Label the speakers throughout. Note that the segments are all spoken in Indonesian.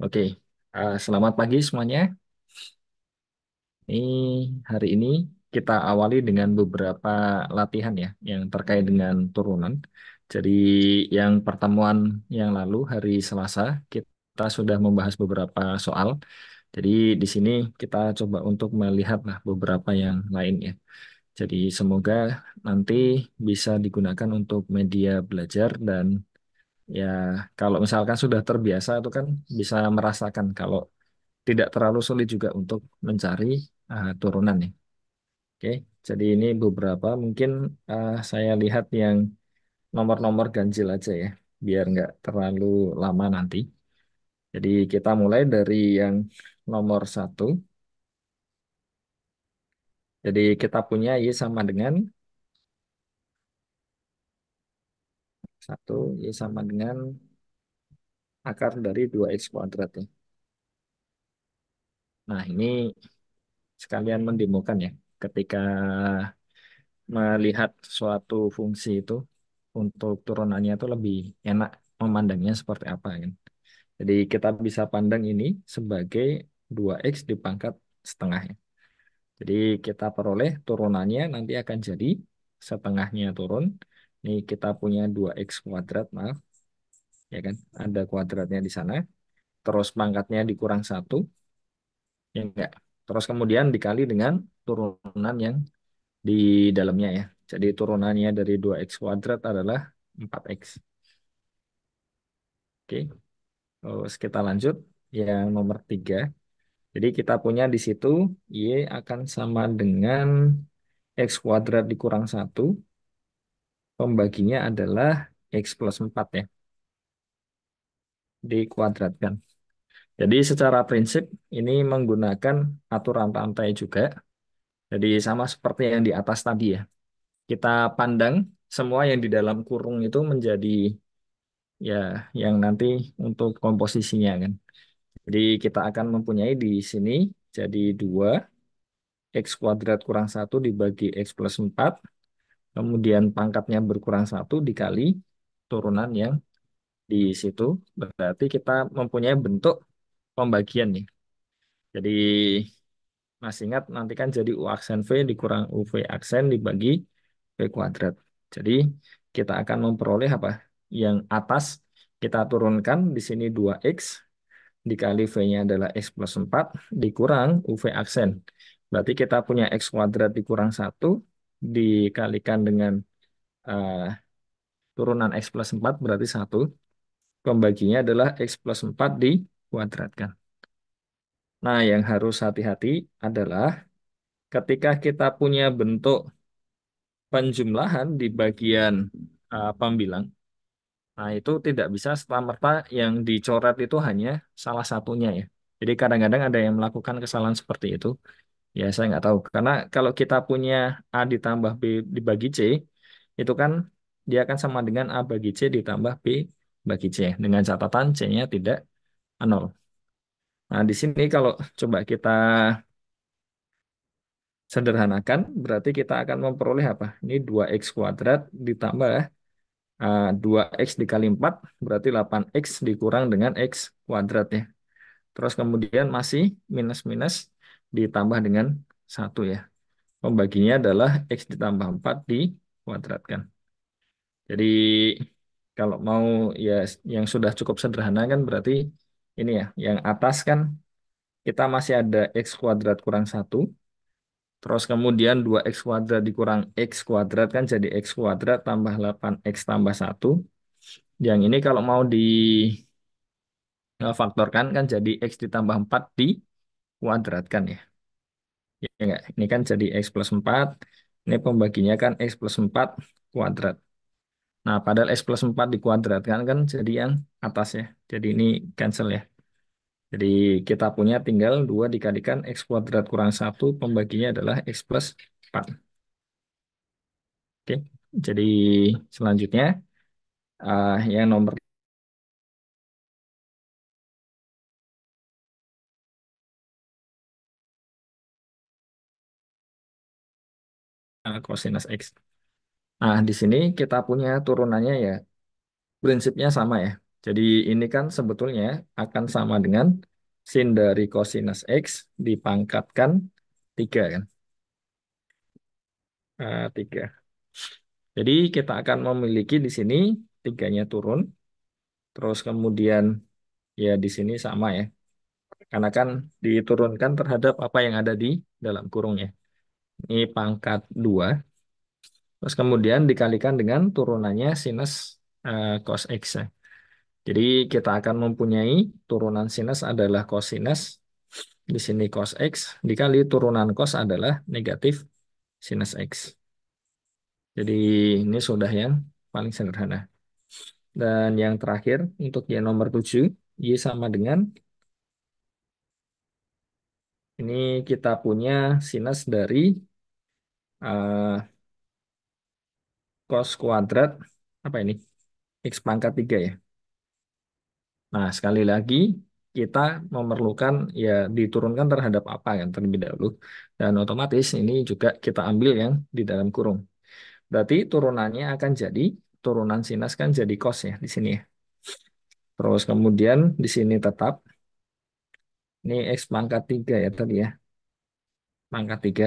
Speaker 1: Oke, selamat pagi semuanya. Ini hari ini kita awali dengan beberapa latihan ya yang terkait dengan turunan. Jadi yang pertemuan yang lalu hari Selasa kita sudah membahas beberapa soal. Jadi di sini kita coba untuk melihat lah beberapa yang lain ya. Jadi semoga nanti bisa digunakan untuk media belajar dan ya kalau misalkan sudah terbiasa itu kan bisa merasakan kalau tidak terlalu sulit juga untuk mencari turunan nih. Oke, jadi ini beberapa mungkin saya lihat yang nomor-nomor ganjil aja ya, biar nggak terlalu lama nanti. Jadi kita mulai dari yang nomor satu. Jadi kita punya Y sama dengan satu, Y sama dengan akar dari 2X kuadrat ya. Nah ini sekalian mendemokan ya, ketika melihat suatu fungsi itu untuk turunannya itu lebih enak memandangnya seperti apa kan. Jadi kita bisa pandang ini sebagai 2x dipangkat setengah ya. Jadi kita peroleh turunannya nanti akan jadi setengahnya turun. Ini kita punya 2x kuadrat, maaf ya kan. Ada kuadratnya di sana. Terus pangkatnya dikurang satu, ya enggak. Terus kemudian dikali dengan turunan yang di dalamnya ya. Jadi turunannya dari 2x kuadrat adalah 4x. Oke, terus kita lanjut yang nomor 3. Jadi kita punya di situ Y akan sama dengan X kuadrat dikurang satu. Pembaginya adalah X plus 4 ya, dikuadratkan. Jadi secara prinsip ini menggunakan aturan rantai juga. Jadi sama seperti yang di atas tadi ya. Kita pandang semua yang di dalam kurung itu menjadi ya yang nanti untuk komposisinya kan. Jadi kita akan mempunyai di sini jadi 2 X kuadrat kurang satu dibagi X plus 4, kemudian pangkatnya berkurang satu dikali turunan yang di situ. Berarti kita mempunyai bentuk pembagian nih. Jadi masih ingat nanti kan jadi U aksen V dikurang UV aksen dibagi V kuadrat. Jadi kita akan memperoleh apa? Yang atas kita turunkan di sini 2X dikali V-nya adalah X plus 4 dikurang UV aksen. Berarti kita punya X kuadrat dikurang satu dikalikan dengan eh, turunan X plus 4 berarti satu. Pembaginya adalah X plus 4 dikuadratkan. Nah, yang harus hati-hati adalah ketika kita punya bentuk penjumlahan di bagian pembilang, nah itu tidak bisa serta-merta yang dicoret itu hanya salah satunya ya. Jadi kadang-kadang ada yang melakukan kesalahan seperti itu. Ya, saya nggak tahu. Karena kalau kita punya A ditambah B dibagi C, itu kan dia akan sama dengan A bagi C ditambah B bagi C. Dengan catatan C-nya tidak nol. Nah, di sini kalau coba kita sederhanakan, berarti kita akan memperoleh apa? Ini 2x kuadrat ditambah 2x dikali 4, berarti 8x dikurang dengan x kuadrat ya. Terus kemudian masih minus-minus ditambah dengan satu ya. Pembaginya adalah X ditambah 4 dikuadratkan. Jadi kalau mau ya yang sudah cukup sederhana kan berarti ini ya, yang atas kan kita masih ada X kuadrat kurang satu. Terus kemudian 2X kuadrat dikurang X kuadrat kan jadi X kuadrat tambah 8X tambah satu. Yang ini kalau mau difaktorkan kan jadi X ditambah 4 dikuadratkan ya. Ya enggak? Ini kan jadi X plus 4. Ini pembaginya kan X plus 4 kuadrat. Nah, padahal X plus 4 dikuadratkan kan jadi yang atas ya. Jadi ini cancel ya. Jadi kita punya tinggal 2 dikalikan X kuadrat kurang satu pembaginya adalah X plus 4. Oke, jadi selanjutnya yang nomor cosinus X. Nah, di sini kita punya turunannya ya prinsipnya sama ya. Jadi ini kan sebetulnya akan sama dengan sin dari kosinus X dipangkatkan 3 kan. 3. Jadi kita akan memiliki di sini tiganya turun. Terus kemudian ya di sini sama ya. Karena kan diturunkan terhadap apa yang ada di dalam kurungnya. Ini pangkat 2. Terus kemudian dikalikan dengan turunannya sinus cos X ya. Jadi kita akan mempunyai turunan sinus adalah cosinus. Di sini cos X dikali turunan cos adalah negatif sinus X. Jadi ini sudah yang paling sederhana. Dan yang terakhir untuk y nomor 7, y sama dengan ini kita punya sinus dari eh, cos kuadrat apa ini? X pangkat 3 ya. Nah, sekali lagi kita memerlukan ya diturunkan terhadap apa kan terlebih dahulu. Dan otomatis ini juga kita ambil yang di dalam kurung. Berarti turunannya akan jadi turunan sinus kan jadi cos ya di sini ya. Terus kemudian di sini tetap ini X pangkat 3 ya tadi ya. Pangkat 3.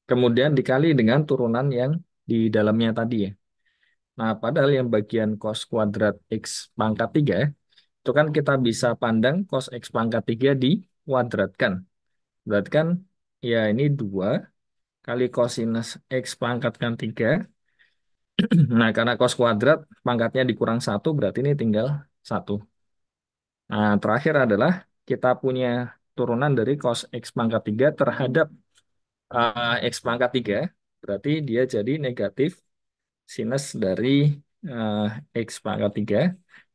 Speaker 1: Kemudian dikali dengan turunan yang di dalamnya tadi ya. Nah, padahal yang bagian cos kuadrat X pangkat 3 itu kan kita bisa pandang cos X pangkat 3 dikuadratkan. Berarti kan ya ini 2 kali kosinus X pangkatkan 3. Nah, karena cos kuadrat pangkatnya dikurang 1 berarti ini tinggal 1. Nah, terakhir adalah kita punya turunan dari cos X pangkat 3 terhadap X pangkat 3. Berarti dia jadi negatif sinus dari eh, X pangkat 3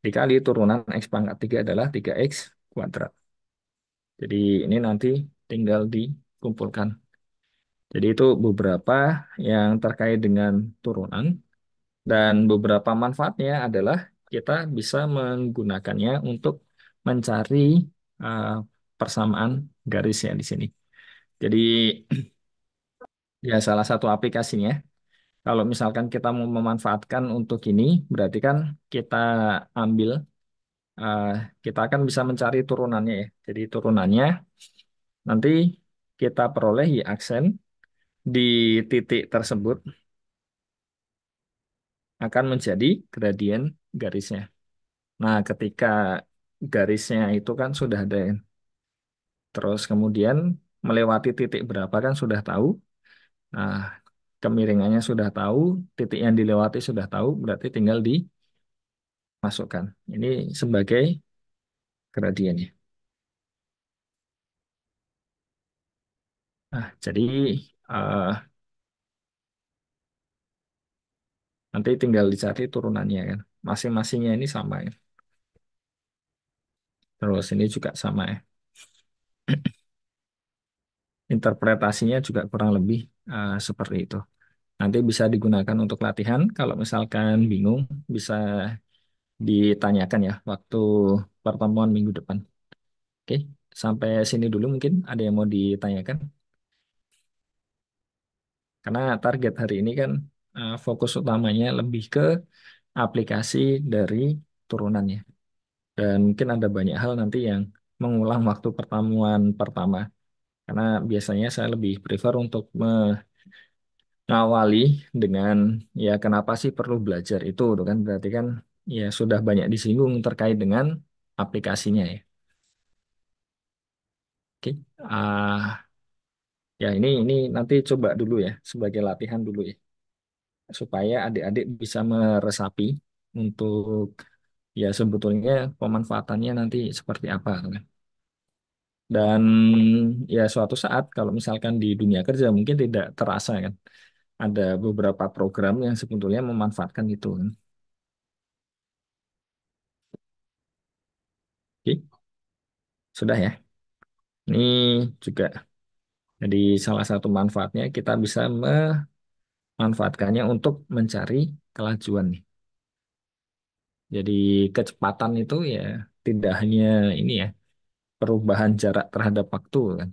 Speaker 1: dikali turunan X pangkat 3 adalah 3X kuadrat. Jadi ini nanti tinggal dikumpulkan. Jadi itu beberapa yang terkait dengan turunan dan beberapa manfaatnya adalah kita bisa menggunakannya untuk mencari eh, persamaan garisnya di sini. Jadi ya salah satu aplikasinya kalau misalkan kita mau memanfaatkan untuk ini berarti kan kita ambil eh, kita akan bisa mencari turunannya ya. Jadi turunannya nanti kita peroleh y aksen di titik tersebut akan menjadi gradien garisnya. Nah, ketika garisnya itu kan sudah ada, ya. Terus kemudian melewati titik berapa kan sudah tahu. Nah, kemiringannya sudah tahu, titik yang dilewati sudah tahu, berarti tinggal dimasukkan. Ini sebagai gradiennya. Nah, jadi eh, nanti tinggal dicari turunannya kan. Masing-masingnya ini sama ya. Terus ini juga sama ya. Interpretasinya juga kurang lebih seperti itu. Nanti bisa digunakan untuk latihan. Kalau misalkan bingung, bisa ditanyakan ya waktu pertemuan minggu depan. Oke, sampai sini dulu mungkin ada yang mau ditanyakan. Karena target hari ini kan fokus utamanya lebih ke aplikasi dari turunannya. Dan mungkin ada banyak hal nanti yang mengulang waktu pertemuan pertama. Karena biasanya saya lebih prefer untuk ngawali dengan ya kenapa sih perlu belajar itu tuh kan berarti kan ya sudah banyak disinggung terkait dengan aplikasinya ya. Oke. Ya ini nanti coba dulu ya sebagai latihan dulu ya supaya adik-adik bisa meresapi untuk ya sebetulnya pemanfaatannya nanti seperti apa tuh kan. Dan ya suatu saat kalau misalkan di dunia kerja mungkin tidak terasa kan ada beberapa program yang sebetulnya memanfaatkan itu kan. Oke, sudah ya. Ini juga jadi salah satu manfaatnya kita bisa memanfaatkannya untuk mencari kelajuan nih. Jadi kecepatan itu ya tidak hanya ini ya perubahan jarak terhadap waktu kan.